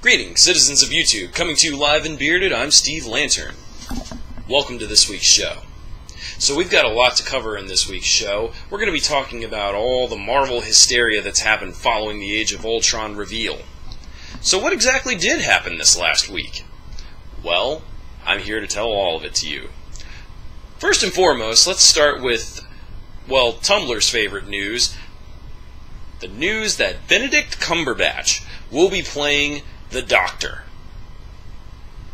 Greetings, citizens of YouTube. Coming to you live and bearded, I'm SteveLantern. Welcome to this week's show. So we've got a lot to cover in this week's show. We're going to be talking about all the Marvel hysteria that's happened following the Age of Ultron reveal. So what exactly did happen this last week? Well, I'm here to tell all of it to you. First and foremost, let's start with, well, Tumblr's favorite news. The news that Benedict Cumberbatch will be playing the Doctor.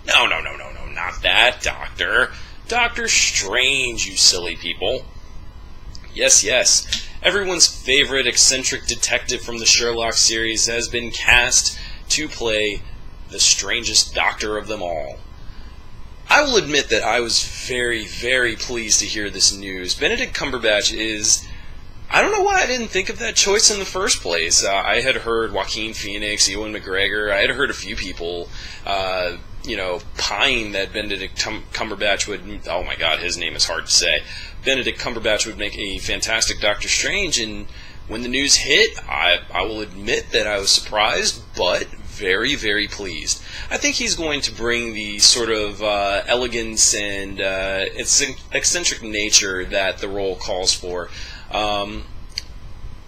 No, not that Doctor. Doctor Strange, you silly people. Yes. Everyone's favorite eccentric detective from the Sherlock series has been cast to play the strangest doctor of them all. I will admit that I was very, very pleased to hear this news. Benedict Cumberbatch is... I don't know why I didn't think of that choice in the first place. I had heard Joaquin Phoenix, Ewan McGregor. I had heard a few people, pine that Benedict Cumberbatch would... Oh my god, his name is hard to say. Benedict Cumberbatch would make a fantastic Doctor Strange, and when the news hit, I will admit that I was surprised, but very, very pleased. I think he's going to bring the sort of elegance and eccentric nature that the role calls for.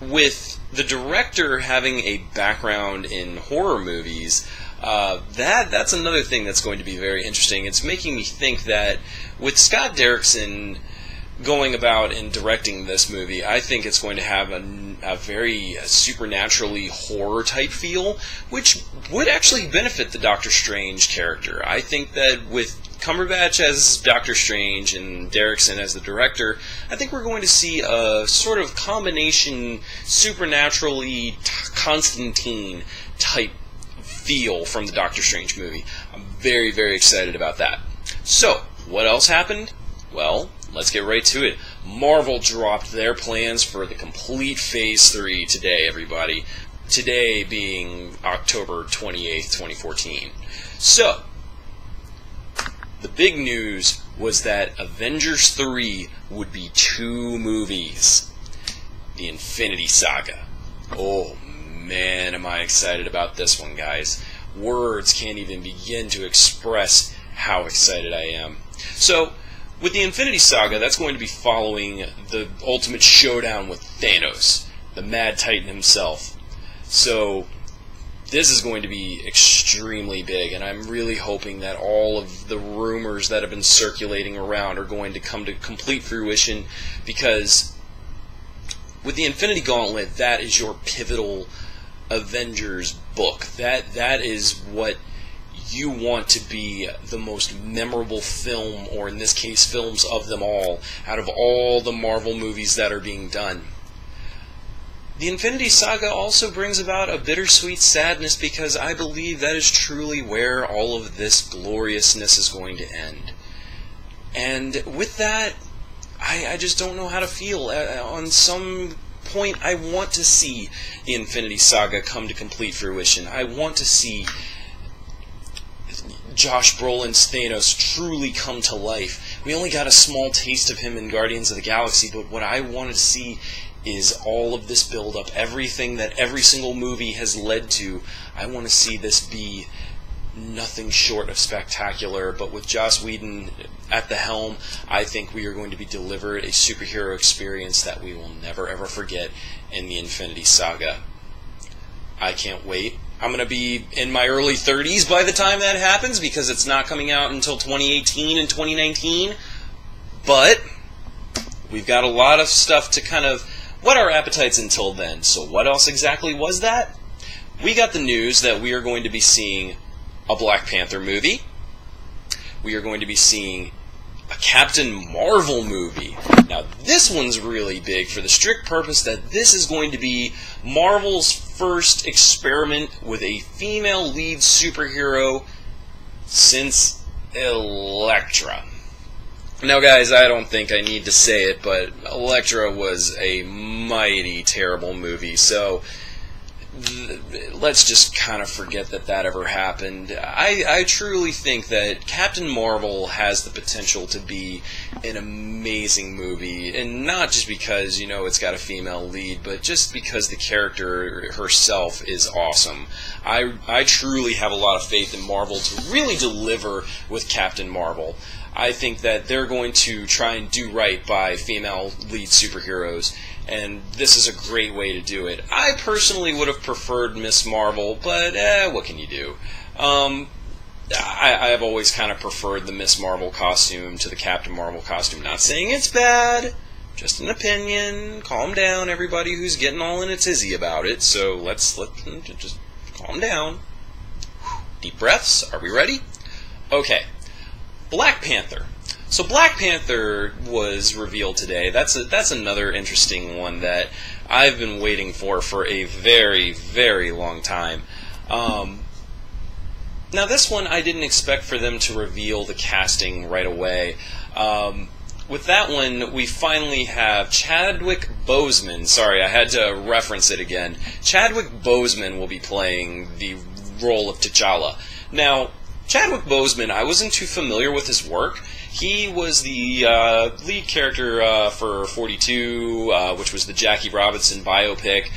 With the director having a background in horror movies, that's another thing that's going to be very interesting. It's making me think that with Scott Derrickson going about and directing this movie, I think it's going to have a very supernaturally horror-type feel, which would actually benefit the Doctor Strange character. I think that with Cumberbatch as Doctor Strange and Derrickson as the director, I think we're going to see a sort of combination supernaturally Constantine-type feel from the Doctor Strange movie. I'm very, very excited about that. So, what else happened? Well, let's get right to it. Marvel dropped their plans for the complete Phase 3 today, everybody. Today being October 28th, 2014. So, the big news was that Avengers 3 would be 2 movies. The Infinity Saga. Oh man, am I excited about this one, guys. Words can't even begin to express how excited I am. So, with the Infinity Saga, that's going to be following the ultimate showdown with Thanos, the Mad Titan himself. So, this is going to be extremely big, and I'm really hoping that all of the rumors that have been circulating around are going to come to complete fruition, because with the Infinity Gauntlet, that is your pivotal Avengers book. That is what you want to be the most memorable film, or in this case, films of them all, out of all the Marvel movies that are being done. The Infinity Saga also brings about a bittersweet sadness, because I believe that is truly where all of this gloriousness is going to end. And with that, I just don't know how to feel. On some point, I want to see the Infinity Saga come to complete fruition. I want to see Josh Brolin's Thanos truly come to life. We only got a small taste of him in Guardians of the Galaxy, but what I wanted to see is all of this build-up, everything that every single movie has led to. I want to see this be nothing short of spectacular, but with Joss Whedon at the helm, I think we are going to be delivered a superhero experience that we will never ever forget in the Infinity Saga. I can't wait. I'm going to be in my early 30s by the time that happens, because it's not coming out until 2018 and 2019, but we've got a lot of stuff to kind of whet our appetites until then. So what else exactly was that? We got the news that we are going to be seeing a Black Panther movie. We are going to be seeing a Captain Marvel movie. Now, this one's really big for the strict purpose that this is going to be Marvel's first experiment with a female lead superhero since Elektra. Now, guys, I don't think I need to say it, but Elektra was a mighty terrible movie, so let's just kind of forget that ever happened. I truly think that Captain Marvel has the potential to be an amazing movie, and not just because, it's got a female lead, but just because the character herself is awesome. I truly have a lot of faith in Marvel to really deliver with Captain Marvel. I think that they're going to try and do right by female lead superheroes, and this is a great way to do it. I personally would have preferred Miss Marvel, but what can you do? I have always kind of preferred the Miss Marvel costume to the Captain Marvel costume. Not saying it's bad, just an opinion. Calm down, everybody who's getting all in a tizzy about it. So let's just calm down. Deep breaths. Are we ready? Okay. Black Panther. So Black Panther was revealed today. That's another interesting one that I've been waiting for a very, very long time. Now this one I didn't expect for them to reveal the casting right away. With that one, we finally have Chadwick Boseman. Sorry, I had to reference it again. Chadwick Boseman will be playing the role of T'Challa. Now, Chadwick Boseman, I wasn't too familiar with his work. He was the lead character for 42, which was the Jackie Robinson biopic.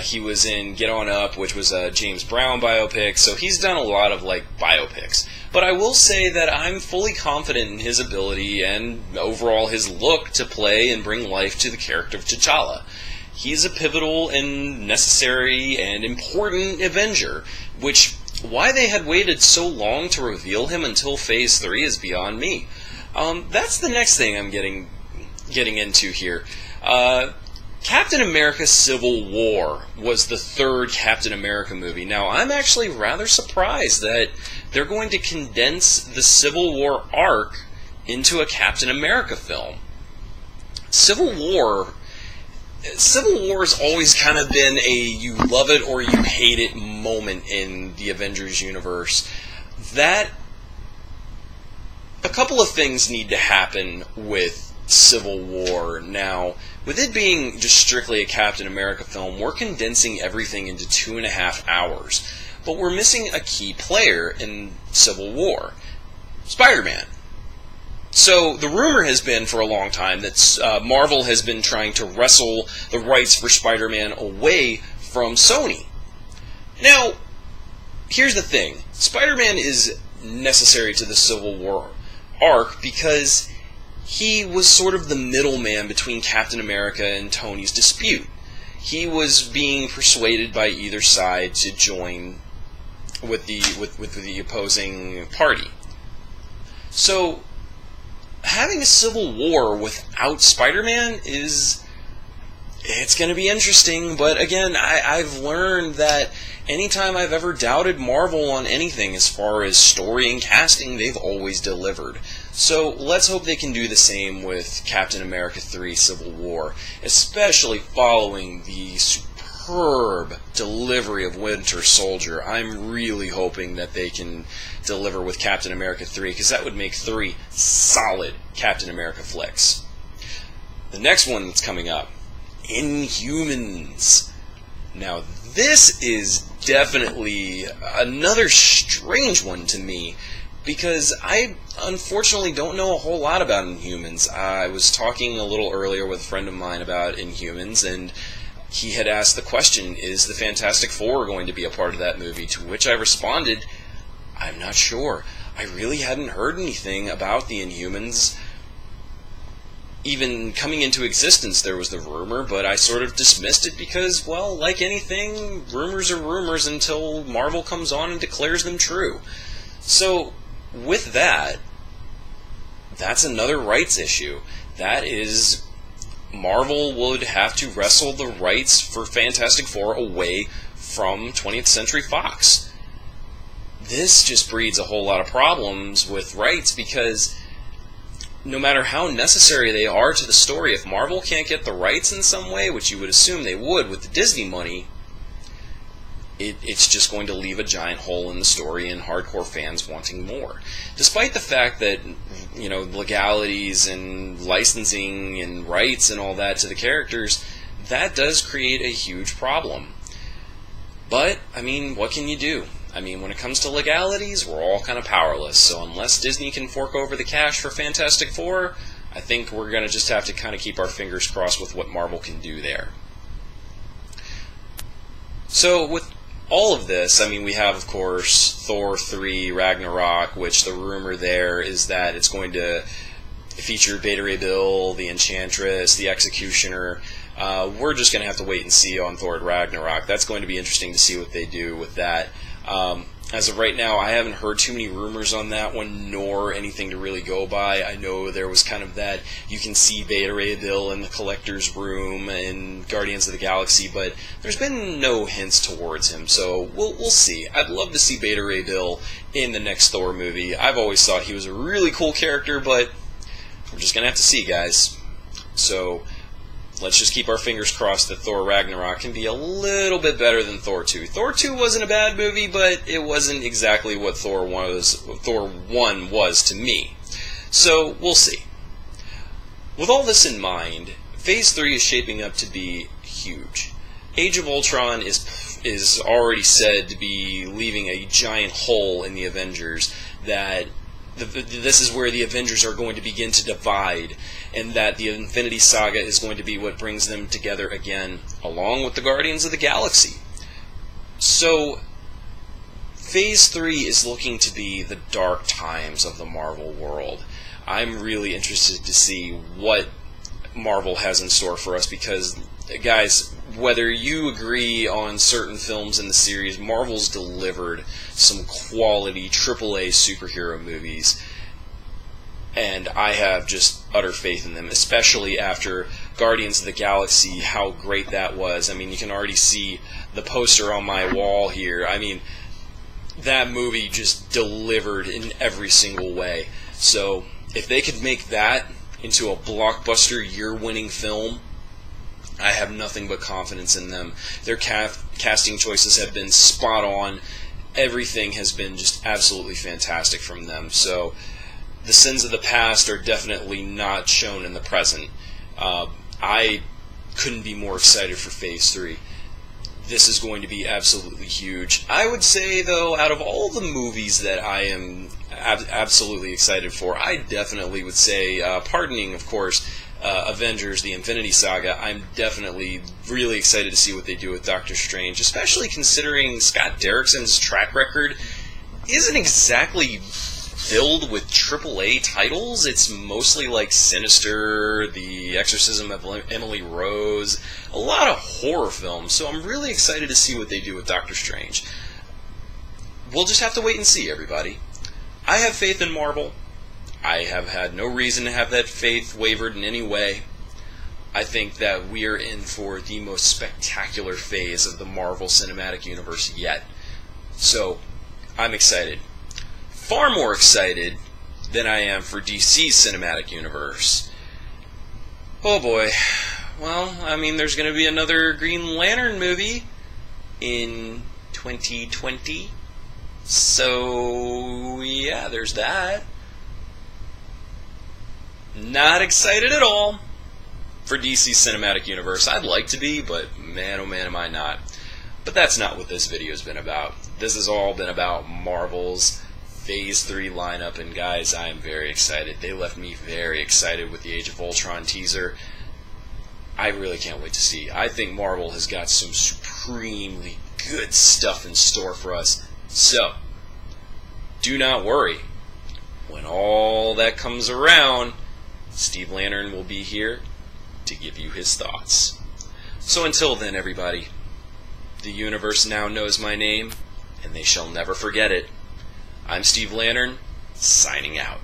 He was in Get On Up, which was a James Brown biopic. So he's done a lot of biopics. But I will say that I'm fully confident in his ability and overall his look to play and bring life to the character of T'Challa. He's a pivotal and necessary and important Avenger, which why they had waited so long to reveal him until Phase 3 is beyond me. That's the next thing I'm getting into here. Captain America Civil War was the third Captain America movie. Now, I'm actually rather surprised that they're going to condense the Civil War arc into a Captain America film. Civil War has always kind of been a you love it or you hate it moment in the Avengers universe. A couple of things need to happen with Civil War. Now, with it being just strictly a Captain America film, we're condensing everything into 2.5 hours. But we're missing a key player in Civil War, Spider-Man. So the rumor has been for a long time that Marvel has been trying to wrestle the rights for Spider-Man away from Sony. Now, here's the thing. Spider-Man is necessary to the Civil War arc because he was sort of the middleman between Captain America and Tony's dispute. He was being persuaded by either side to join with the opposing party. So having a Civil War without Spider-Man it's going to be interesting, but again, I've learned that anytime I've ever doubted Marvel on anything as far as story and casting, they've always delivered. So let's hope they can do the same with Captain America 3 Civil War, especially following the superb delivery of Winter Soldier. I'm really hoping that they can deliver with Captain America 3, because that would make 3 solid Captain America flicks. The next one that's coming up, Inhumans. Now, this is definitely another strange one to me, because I unfortunately don't know a whole lot about Inhumans. I was talking a little earlier with a friend of mine about Inhumans, and he had asked the question, is the Fantastic Four going to be a part of that movie? To which I responded, I'm not sure. I really hadn't heard anything about the Inhumans. Even coming into existence, there was the rumor, but I sort of dismissed it because, well, like anything, rumors are rumors until Marvel comes on and declares them true. So, with that, that's another rights issue. That is, Marvel would have to wrestle the rights for Fantastic Four away from 20th Century Fox. This just breeds a whole lot of problems with rights, because no matter how necessary they are to the story, if Marvel can't get the rights in some way, which you would assume they would with the Disney money, it's just going to leave a giant hole in the story and hardcore fans wanting more. Despite the fact that, legalities and licensing and rights and all that to the characters, that does create a huge problem. But, I mean, what can you do? I mean, when it comes to legalities, we're all kind of powerless. So unless Disney can fork over the cash for Fantastic Four, I think we're going to just have to kind of keep our fingers crossed with what Marvel can do there. So with all of this, I mean, we have, of course, Thor 3 Ragnarok, which the rumor there is that it's going to feature Beta Ray Bill, the Enchantress, the Executioner. We're just going to have to wait and see on Thor Ragnarok. That's going to be interesting to see what they do with that. As of right now, I haven't heard too many rumors on that one, nor anything to really go by. I know there was kind of that, you can see Beta Ray Bill in the Collector's Room in Guardians of the Galaxy, but there's been no hints towards him, so we'll see. I'd love to see Beta Ray Bill in the next Thor movie. I've always thought he was a really cool character, but we're just going to have to see, guys. So let's just keep our fingers crossed that Thor Ragnarok can be a little bit better than Thor 2. Thor 2 wasn't a bad movie, but it wasn't exactly what Thor 1 was to me. So, we'll see. With all this in mind, Phase 3 is shaping up to be huge. Age of Ultron is already said to be leaving a giant hole in the Avengers that this is where the Avengers are going to begin to divide, and that the Infinity Saga is going to be what brings them together again, along with the Guardians of the Galaxy. So, Phase 3 is looking to be the dark times of the Marvel world. I'm really interested to see what Marvel has in store for us, because, guys, whether you agree on certain films in the series, Marvel's delivered some quality AAA superhero movies, and I have just utter faith in them, especially after Guardians of the Galaxy, how great that was. I mean, you can already see the poster on my wall here. I mean, that movie just delivered in every single way. So, if they could make that into a blockbuster year-winning film, I have nothing but confidence in them. Their casting choices have been spot on. Everything has been just absolutely fantastic from them. So the sins of the past are definitely not shown in the present. I couldn't be more excited for Phase 3. This is going to be absolutely huge. I would say, though, out of all the movies that I am absolutely excited for, I definitely would say, pardoning, of course, Avengers, the Infinity Saga, I'm definitely really excited to see what they do with Doctor Strange, especially considering Scott Derrickson's track record isn't exactly filled with AAA titles. It's mostly like Sinister, The Exorcism of Emily Rose, a lot of horror films, so I'm really excited to see what they do with Doctor Strange. We'll just have to wait and see, everybody. I have faith in Marvel. I have had no reason to have that faith wavered in any way. I think that we are in for the most spectacular phase of the Marvel Cinematic Universe yet. So, I'm excited. Far more excited than I am for DC's Cinematic Universe. Oh boy. Well, I mean, there's going to be another Green Lantern movie in 2020. So, yeah, there's that. Not excited at all for DC's Cinematic Universe. I'd like to be, but man, oh man, am I not. But that's not what this video has been about. This has all been about Marvel's Phase 3 lineup, and guys, I am very excited. They left me very excited with the Age of Ultron teaser. I really can't wait to see. I think Marvel has got some supremely good stuff in store for us. So, do not worry. When all that comes around, SteveLantern will be here to give you his thoughts. So until then, everybody, the universe now knows my name, and they shall never forget it. I'm SteveLantern, signing out.